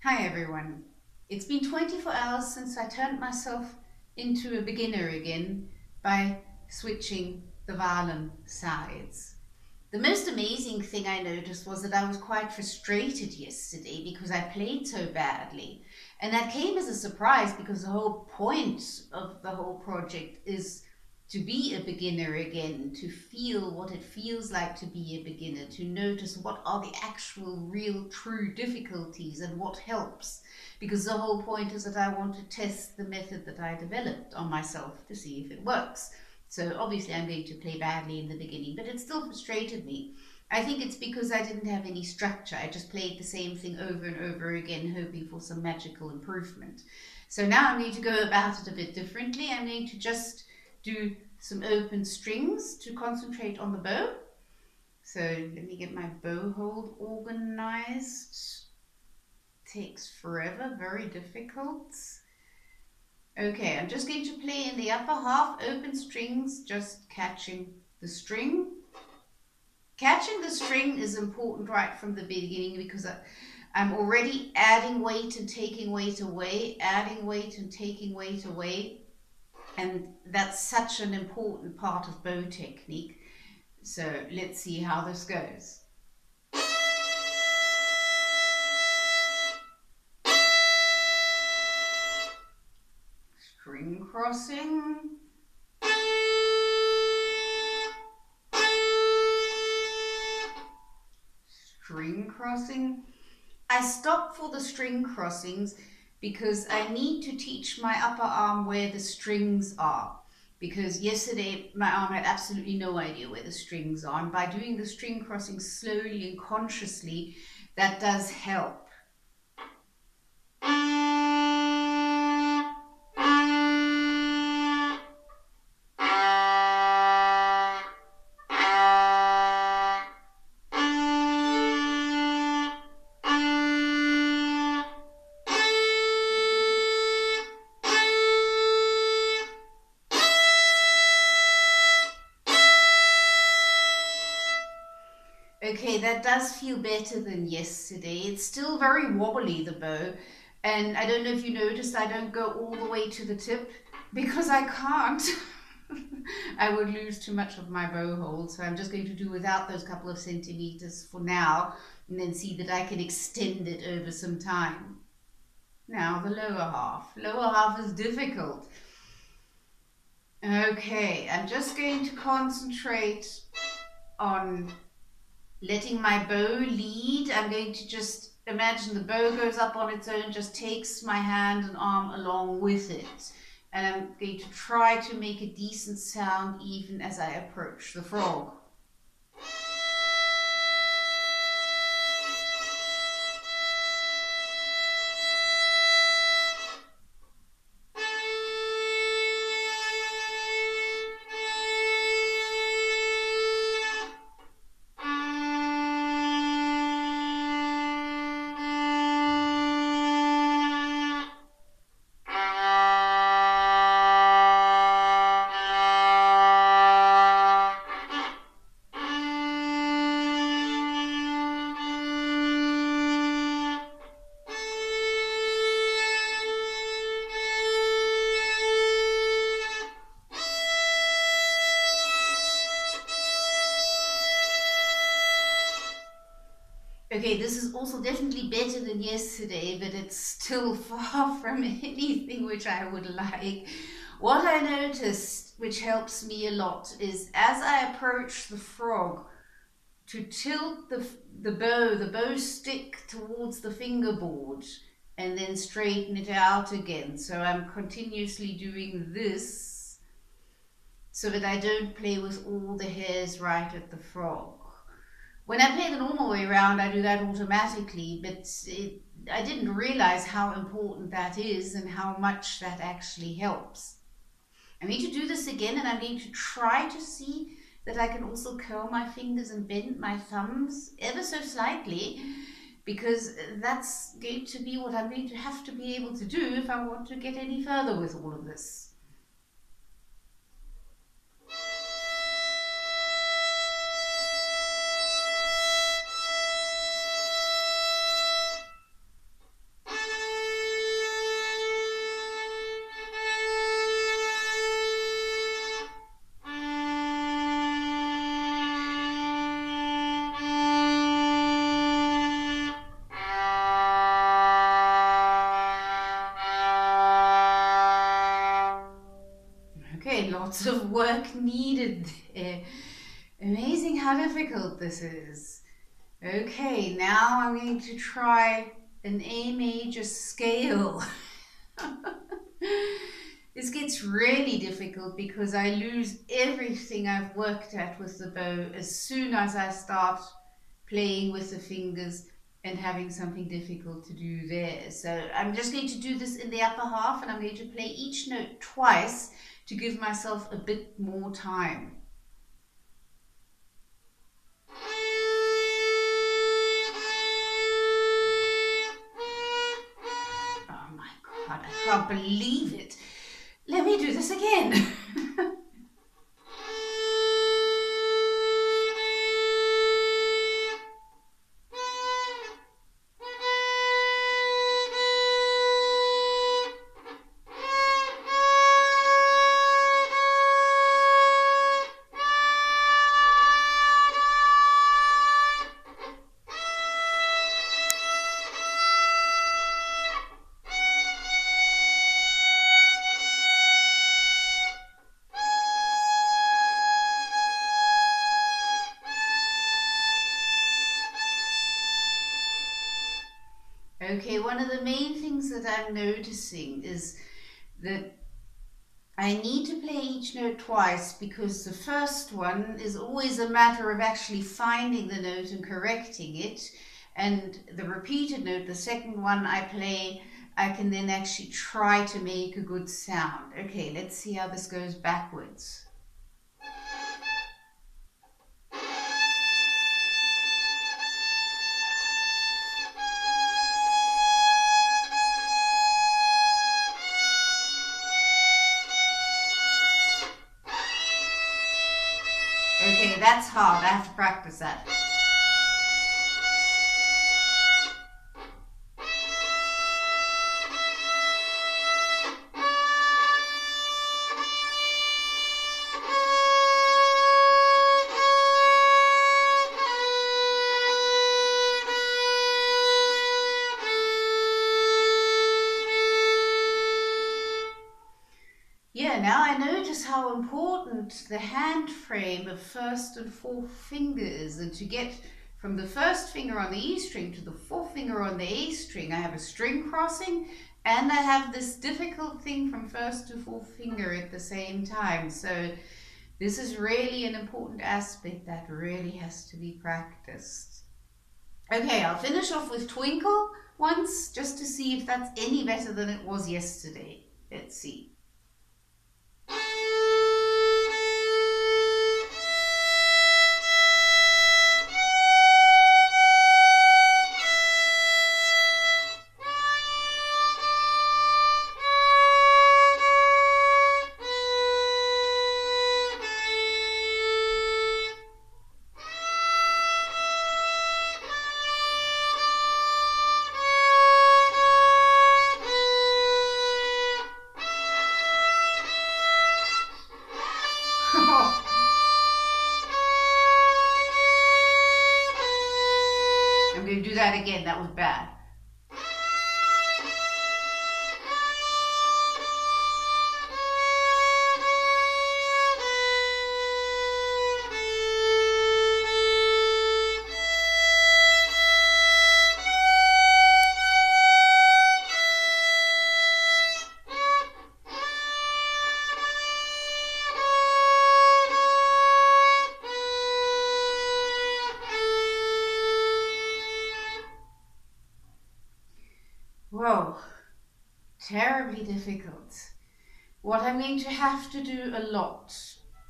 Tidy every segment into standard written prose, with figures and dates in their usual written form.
Hi everyone. It's been 24 hours since I turned myself into a beginner again by switching the violin sides. The most amazing thing I noticed was that I was quite frustrated yesterday because I played so badly. And that came as a surprise because the whole point of the whole project is to be a beginner again, to feel what it feels like to be a beginner, to notice what are the actual, real, true difficulties and what helps. Because the whole point is that I want to test the method that I developed on myself to see if it works. So obviously I'm going to play badly in the beginning, but it still frustrated me. I think it's because I didn't have any structure. I just played the same thing over and over again, hoping for some magical improvement. So now I'm going to go about it a bit differently. I'm going to just do some open strings to concentrate on the bow. So let me get my bow hold organized. Takes forever, very difficult. Okay, I'm just going to play in the upper half, open strings, just catching the string. Catching the string is important right from the beginning because I'm already adding weight and taking weight away, adding weight and taking weight away. And that's such an important part of bow technique. So let's see how this goes. String crossing. String crossing. I stopped for the string crossings because I need to teach my upper arm where the strings are. Because yesterday my arm had absolutely no idea where the strings are. And by doing the string crossing slowly and consciously, that does help. Okay, that does feel better than yesterday. It's still very wobbly, the bow. And I don't know if you noticed, I don't go all the way to the tip because I can't. I would lose too much of my bow hold. So I'm just going to do without those couple of centimeters for now and then see that I can extend it over some time. Now the lower half. Lower half is difficult. Okay, I'm just going to concentrate on letting my bow lead. I'm going to just imagine the bow goes up on its own, just takes my hand and arm along with it. And I'm going to try to make a decent sound even as I approach the frog. Okay, this is also definitely better than yesterday, but it's still far from anything which I would like. What I noticed, which helps me a lot, is as I approach the frog, to tilt the bow stick towards the fingerboard and then straighten it out again. So I'm continuously doing this so that I don't play with all the hairs right at the frog. When I play the normal way around, I do that automatically, but I didn't realize how important that is and how much that actually helps. I'm going to do this again, and I'm going to try to see that I can also curl my fingers and bend my thumbs ever so slightly, because that's going to be what I'm going to have to be able to do if I want to get any further with all of this. lots of work needed there. Amazing how difficult this is. Okay, now I'm going to try an A major scale. This gets really difficult because I lose everything I've worked at with the bow as soon as I start playing with the fingers and having something difficult to do there. So I'm just going to do this in the upper half, and I'm going to play each note twice to give myself a bit more time. Oh my God, I can't believe it. Let me do this again. Okay, one of the main things that I'm noticing is that I need to play each note twice, because the first one is always a matter of actually finding the note and correcting it, and the repeated note, the second one I play, I can then actually try to make a good sound. Okay, let's see how this goes backwards. Okay, that's hard. I have to practice that. Yeah, now I notice how important the hand frame of first and fourth finger is, and to get from the first finger on the E string to the fourth finger on the A string, I have a string crossing, and I have this difficult thing from first to fourth finger at the same time. So this is really an important aspect that really has to be practiced. Okay, I'll finish off with Twinkle once, just to see if that's any better than it was yesterday. Let's see. I'm going to do that again. That was bad. Whoa, terribly difficult. What I'm going to have to do a lot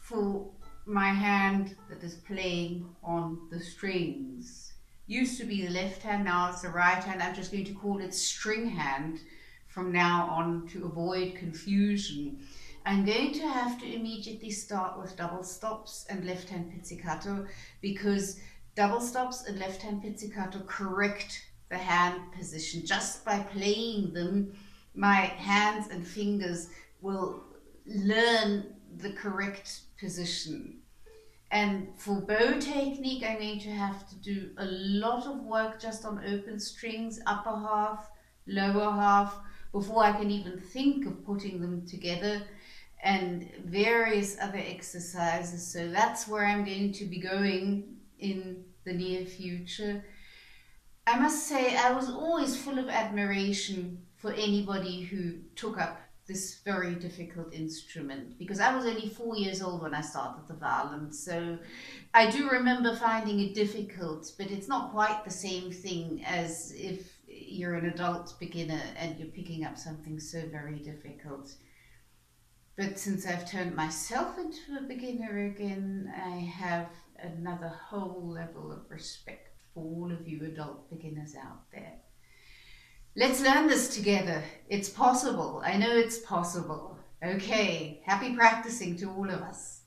for my hand that is playing on the strings. Used to be the left hand, now it's the right hand. I'm just going to call it string hand from now on to avoid confusion. I'm going to have to immediately start with double stops and left hand pizzicato, because double stops and left hand pizzicato correct the hand position. Just by playing them, my hands and fingers will learn the correct position. And for bow technique, I'm going to have to do a lot of work just on open strings, upper half, lower half, before I can even think of putting them together. and various other exercises. So that's where I'm going to be going in the near future. I must say, I was always full of admiration for anybody who took up this very difficult instrument, because I was only 4 years old when I started the violin. So I do remember finding it difficult, but it's not quite the same thing as if you're an adult beginner and you're picking up something so very difficult. But since I've turned myself into a beginner again, I have another whole level of respect for all of you adult beginners out there. Let's learn this together. It's possible. I know it's possible. Okay, happy practicing to all of us.